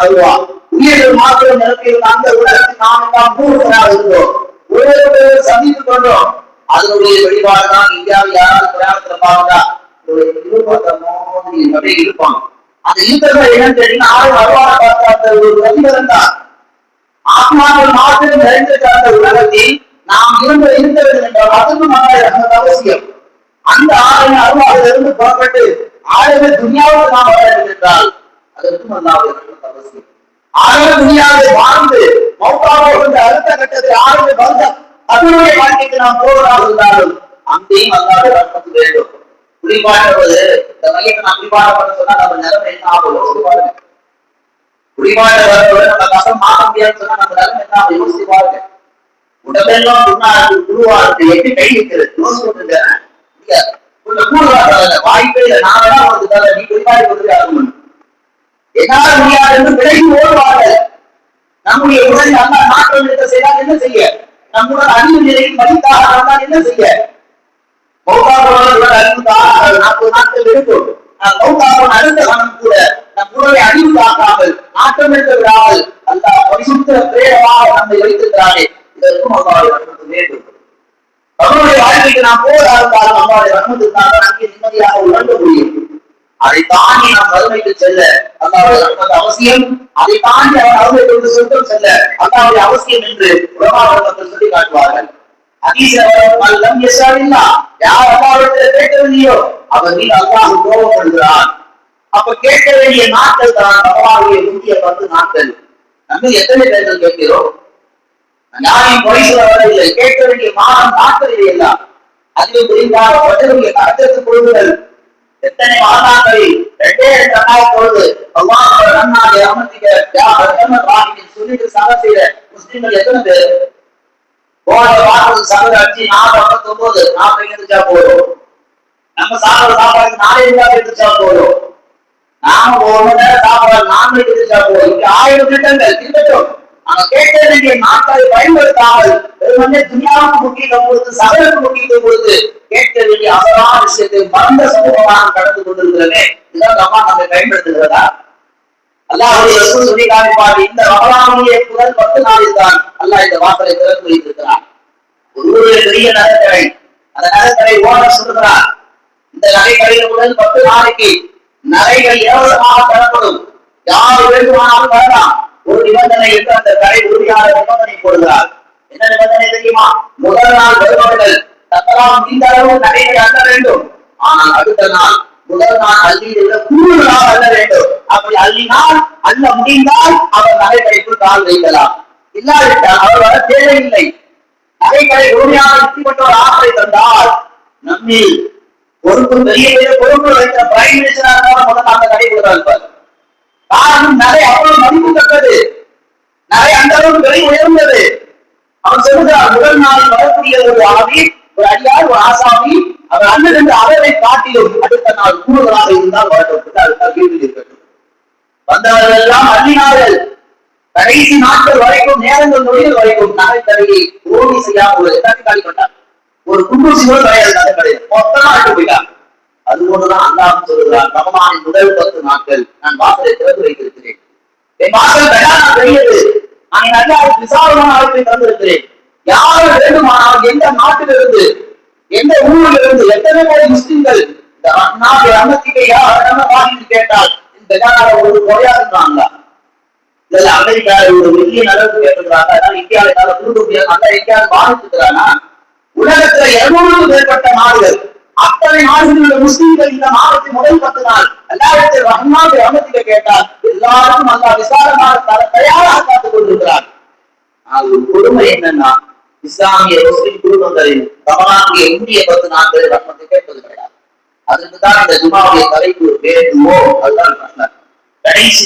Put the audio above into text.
அல்வா உயிர்கள் மாத்திரம் நிரப்பியிருந்த அந்த உலகத்தில் நாம் எல்லாம் பூர்வனாக இருந்தோம். உலகத்தை சந்தித்துக் கொண்டோம். அதனுடைய வெளிப்பாடுதான் இந்தியாவில் யாராவது பிரயாணத்துல பார்த்தா அப்படியே இருப்பாங்க. அந்த ஈர்த்தல் என்னன்னு கேட்டீங்கன்னா அருவான பார்த்த ஒரு பிரதிபலன் தான். ஆத்மாக்கள் மாத்திரம் நிறைந்திருக்க அந்த உலகத்தில் நாம் இருக்க வேண்டும் என்றால் அதுவும் நம்ம அவசியம். அந்த ஆளுமை அருவாவிலிருந்து புறப்பட்டு ஆளுமை துணியாவுக்கு நாம் வர வேண்டும் என்றால் அதற்கும் அல்லாஹ்வுடைய ரஹ்மத் அவசியம். ஆளுமை துணியாவை வாழ்ந்து மௌத்தாவோ என்ற அடுத்த கட்டத்தை ஆளுமை வாழ்ந்த அதனுடைய வாழ்க்கைக்கு நாம் போவதாக இருந்தாலும் அங்கேயும் அல்லாஹ்வுடைய ரஹ்மத் வேண்டும். குளிப்பாட்டுவது இந்த மையத்தை நான் குளிப்பாட்ட பண்ண சொன்னா நம்ம நிலைமை என்ன ஆகும் யோசிச்சு பாருங்க. குளிப்பாட்ட வரவரை நம்ம கஷ்டம் மாற்ற முடியாதுன்னு சொன்னா நம்ம நிலைமை என்ன ஆகும் யோசிச்சு பாருங்க. உடம்பெல்லாம் குருவா இருக்கு எப்படி கை வைக்கிறது யோசிச்சுட்டு வாய்ப்பே இல்லை. நான் வேணா உனக்கு நீ குளிப்பாட்டி கொடுத்து என்னால முடியாது என்று விலகி ஓடுவார்கள். நம்முடைய உடலில் அல்லா மாற்றம் இருக்க செய்தால் என்ன செய்ய? நம்முடைய அறிவு நிலையில் மதித்தாக இருந்தால் என்ன செய்ய? மௌத்தாபவர்கள் அறிவுக்காக 40 நாட்கள் இருக்கும். மௌத்தாபவன் அடுத்த கணம் கூட நம் உடலை அறிவு காக்காமல் நாட்டம் எடுக்க விடாமல் அல்லாஹ் பரிசுத்த பிரேரமாக நம்மை வைத்திருக்கிறானே இதற்கும் அல்லாஹ்வுடைய ரஹ்மத் வேண்டும். அவருடைய வாழ்க்கைக்கு நாம் போவதாக இருந்தாலும் அல்லாஹ்வுடைய ரஹ்மத்துக்காக அங்கே நிம்மதியாக உணர முடியும். அதை தாண்டி நாம் வறுமைக்கு செல்ல அல்லாஹ்வுடைய ரஹ்மத் அவசியம். அதை தாண்டி அவர் அவரை கொண்டு சொர்க்கம் செல்ல அல்லாஹ்வுடைய அவசியம் என்று உலமாக்கள் மக்கள் சொல்லி காட்டுவார்கள். யார் அல்லாஹ்விடத்தில் கேட்கவில்லையோ அவர் மீது அல்லாஹ் கோபப்படுகிறான். அப்ப கேட்க வேண்டிய நாட்கள் தான் அல்லாஹ்வுடைய முக்கிய 10 நாட்கள். நம்ம எத்தனை பேர்கள் கேட்கிறோம்? யாரையும் குறை சொல்ல வரவில்லை. கேட்க வேண்டிய மாதம் நாட்கள் இல்லையா? அதில் புரிந்தால் வஜருடைய கருத்து பொழுதுகள் எத்தனை மாதாக்களில் 2 பொழுது அல்லாஹ் நன்னாக அமர்த்திக்க சொல்லிட்டு சகை செய்த முஸ்லிம்கள் எத்தனை பேர்? போன வாரத்துக்கு சகை அடிச்சு 4:59 40 எழுந்திருச்சா போதும். நம்ம சாப்பிட சாப்பாடு 4 எழுந்திருச்சா போதும். நாம 1 மணி நேரம் சாப்பாடு 4 எழுந்திருச்சா போதும். இங்க 1000 திட்டங்கள் இருக்கட்டும். ஆனா கேட்க வேண்டிய நாட்களை பயன்படுத்தாமல் வெறுமனே துனியாவுக்கு முக்கியத்துவம் கொடுத்து சகலுக்கு முக்கியத்துவம் கொடுத்து கேட்க வேண்டிய அசலான விஷயத்தை மறந்த சமூகமாக கடந்து கொண்டிருக்கிறதே இதெல்லாம் அம்மா நம்மை பயன்படுத்துகிறதா? அல்லாஹ்வுடைய ரசூல் சொல்லி காமிப்பார். இந்த ரமலானுடைய முதல் 10 நாளில் தான் அல்லாஹ் இந்த வாசலை திறந்து வைத்திருக்கிறார். ஒரு பெரிய நகைக்கடை, அந்த நகைக்கடை ஓனர் சொல்லுகிறார், இந்த நகைக்கடையில் முதல் 10 நாளைக்கு நகைகள் இலவசமாக தரப்படும். யார் வேண்டுமானாலும் வரலாம். ஒரு நிபந்தனை என்று அந்த கடை உறுதியாளர் நிபந்தனை போடுகிறார். என்ன நிபந்தனை தெரியுமா? முதல் நாள் வருபவர்கள் தங்களால் முடிந்த அளவு நகைகளை அள்ள வேண்டும். ஆனால் அடுத்த நாள் முதல் நாள் அள்ளியில கூடுதலாக அள்ள வேண்டும். அப்படி அள்ளினால் அள்ள முடிந்தால் அவர் நகைக்கடைக்குள் கால் வைக்கலாம். இல்லாவிட்டால் அவர் வர தேவையில்லை. நகைக்கடை உறுதியாக வெற்றிப்பட்ட ஒரு ஆசை தந்தால் நம்மில் பொறுப்பு பெரிய பெரிய பொறுப்பு வைத்த பிரைம் மினிஸ்டரா இருந்தாலும் முதல்ல அந்த கடை கொடுத்தார். காரணம் நகை அவ்வளவு மதிப்பு தக்கது, நகை அந்த அளவுக்கு விலை உயர்ந்தது. அவன் சொல்லுகிறார், முதல் நாளில் வரக்கூடிய ஒரு ஆவி, ஒரு அடியார், ஒரு ஆசாமி அவர் அண்ணன் என்று அளவை காட்டிலும் அடுத்த நாள் கூடுதலாக இருந்தால் வரட்டும், அதுக்காக வீட்டில் இருக்கட்டும். வந்தவர்கள் எல்லாம் அள்ளினார்கள். கடைசி நாட்கள் வரைக்கும், நேரங்கள் நொடிகள் வரைக்கும் நகைக்கடையை ஓடி செய்யாமல் எல்லாத்தையும் காலி பண்ணார். ஒரு குண்டூசி கூட கிடையாது நகைக்கடையில், மொத்தமா அட்டு போயிட்டார். அதுபோன்றுதான் அல்லாஹ் சொல்லுகிறார், ரமலானின் முதல் 10 நாட்கள் நான் வாசலை திறந்து வைத்திருக்கிறேன். என் வாசல் தயாராக பெரியது. நான் என் அல்லாஹ்வுக்கு விசாலமான அழைப்பை தந்திருக்கிறேன். யார் வேண்டுமானால் எந்த நாட்டிலிருந்து எந்த ஊரில் இருந்து எத்தனை கோடி முஸ்லிம்கள் நாட்டை அமர்த்திக்க யார் கேட்டால் இந்த ஒரு குறையாதுன்றாங்க. இதுல அமெரிக்காவில் ஒரு மில்லியன் அளவுக்கு கேட்டுக்கிறாங்க. அதனால இந்தியாவில கொடுக்க முடியாது. அந்த எங்கேயாவது வாழ்ந்துக்கிறானா? உலகத்துல 200க்கும் மேற்பட்ட நாடுகள், அத்தனை நாடுகளில் முஸ்லிம்கள் இந்த மாதத்தின் முதல் 10 நாள் எல்லாருடைய ரஹ்மானை அமர்த்திக்க கேட்டால் எல்லாருக்கும் அந்த விசாலமான தர தயாராக காத்துக் கொண்டிருக்கிறார். ஒரு கொடுமை என்னன்னா, இஸ்லாமிய முஸ்லிம் குடும்பங்களில் ரமலானுடைய இந்திய 10 நாட்கள் ரஹ்மத்தை கேட்பது கிடையாது. அதுக்குதான் இந்த ஜுமாவுடைய தலைப்பு வேண்டுமோ அதுதான் கடைசி